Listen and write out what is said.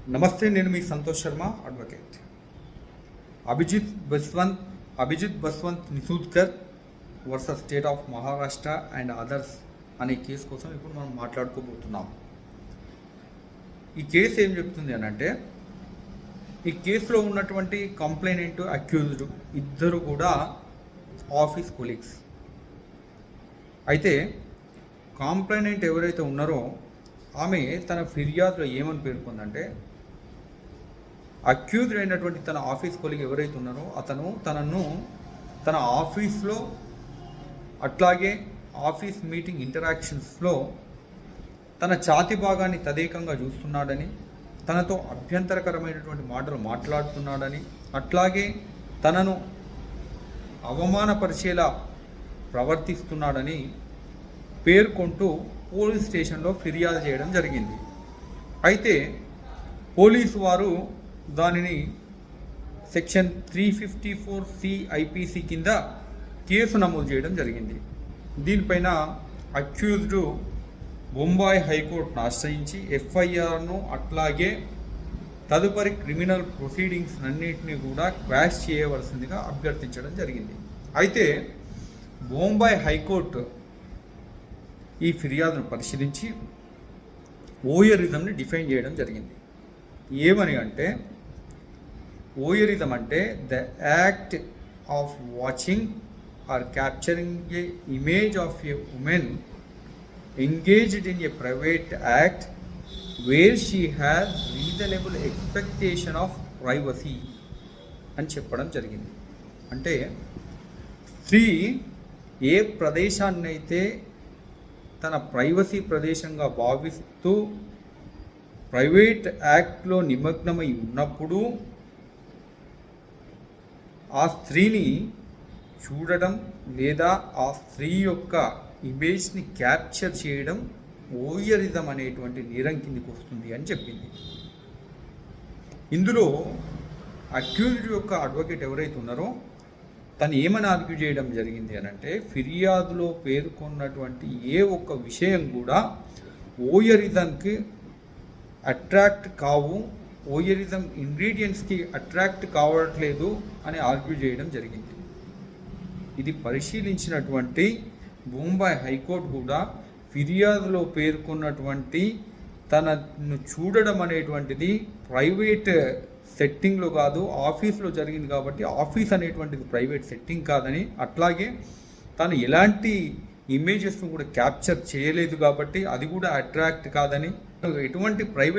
నమస్తే, నేను మీ Santosh Sharma, advocate. Abhijit Baswant Nisudkar versus state of Maharashtra and others అనే కేసు కోసం ఇప్పుడు మనం మాట్లాడుకోబోతున్నాం. ఈ కేసు ఏం చెప్తుంది అని అంటే, ఈ కేసులో ఉన్నటువంటి కంప్లైనెంట్, అక్యూజ్డ్ ఇద్దరు కూడా ఆఫీస్ కొలీగ్స్. అయితే కంప్లైనెంట్ ఎవరైతే ఉన్నారో ఆమె తన ఫిర్యాదులో ఏమని పేర్కొందంటే, అక్యూజ్డ్ అయినటువంటి తన ఆఫీస్ కొలీగ్ ఎవరైతే ఉన్నారో అతను తనను తన ఆఫీస్లో అట్లాగే ఆఫీస్ మీటింగ్ ఇంటరాక్షన్స్లో తన ఛాతి భాగాన్ని తదేకంగా చూస్తున్నాడని, తనతో అభ్యంతరకరమైనటువంటి మాటలు మాట్లాడుతున్నాడని, అట్లాగే తనను అవమానపరిచేలా ప్రవర్తిస్తున్నాడని పేర్కొంటూ పోలీస్ స్టేషన్లో ఫిర్యాదు చేయడం జరిగింది. అయితే పోలీసు వారు దానిని సెక్షన్ 354C IPC కింద కేసు నమోదు చేయడం జరిగింది. దీనిపైన అక్యూజ్డ్ బొంబాయి హైకోర్టును ఆశ్రయించి FIRను అట్లాగే తదుపరి క్రిమినల్ ప్రొసీడింగ్స్ అన్నింటినీ కూడా క్వాష్ చేయవలసిందిగా అభ్యర్థించడం జరిగింది. అయితే బొంబాయి హైకోర్టు ఈ ఫిర్యాదును పరిశీలించి ఓయరిజంని డిఫైన్ చేయడం జరిగింది. ఏమని అంటే, ఓయరిజం అంటే the act of watching or capturing a image of a women engaged in a private act where she has reasonable expectation of privacy అని చెప్పడం జరిగింది. అంటే స్త్రీ ఏ ప్రదేశాన్నైతే తన ప్రైవసీ ప్రదేశంగా భావిస్తూ ప్రైవేట్ యాక్ట్లో నిమగ్నమై ఉన్నప్పుడు ఆ స్త్రీని చూడడం లేదా ఆ స్త్రీ యొక్క ఇమేజ్ని క్యాప్చర్ చేయడం ఓయరిజం అనేటువంటి నేరం కిందికి వస్తుంది అని చెప్పింది. ఇందులో అక్యూజ్డ్ యొక్క అడ్వకేట్ ఎవరైతే ఉన్నారో తను ఏమని ఆర్గ్యూ చేయడం జరిగింది అని అంటే, ఫిర్యాదులో పేర్కొన్నటువంటి ఏ ఒక్క విషయం కూడా ఓయరిజంకి అట్రాక్ట్ కావు, ఓయరిజం ఇంగ్రీడియంట్స్కి అట్రాక్ట్ కావట్లేదు అని ఆర్గ్యూ చేయడం జరిగింది. ఇది పరిశీలించినటువంటి బొంబాయి హైకోర్టు కూడా ఫిర్యాదులో పేర్కొన్నటువంటి తనను చూడడం అనేటువంటిది ప్రైవేట్ సెట్టింగ్లో కాదు, ఆఫీస్లో జరిగింది కాబట్టి ఆఫీస్ అనేటువంటిది ప్రైవేట్ సెట్టింగ్ కాదని, అట్లాగే తను ఎలాంటి ఇమేజెస్ను కూడా క్యాప్చర్ చేయలేదు కాబట్టి అది కూడా అట్రాక్ట్ కాదని, ఎటువంటి ప్రైవేట్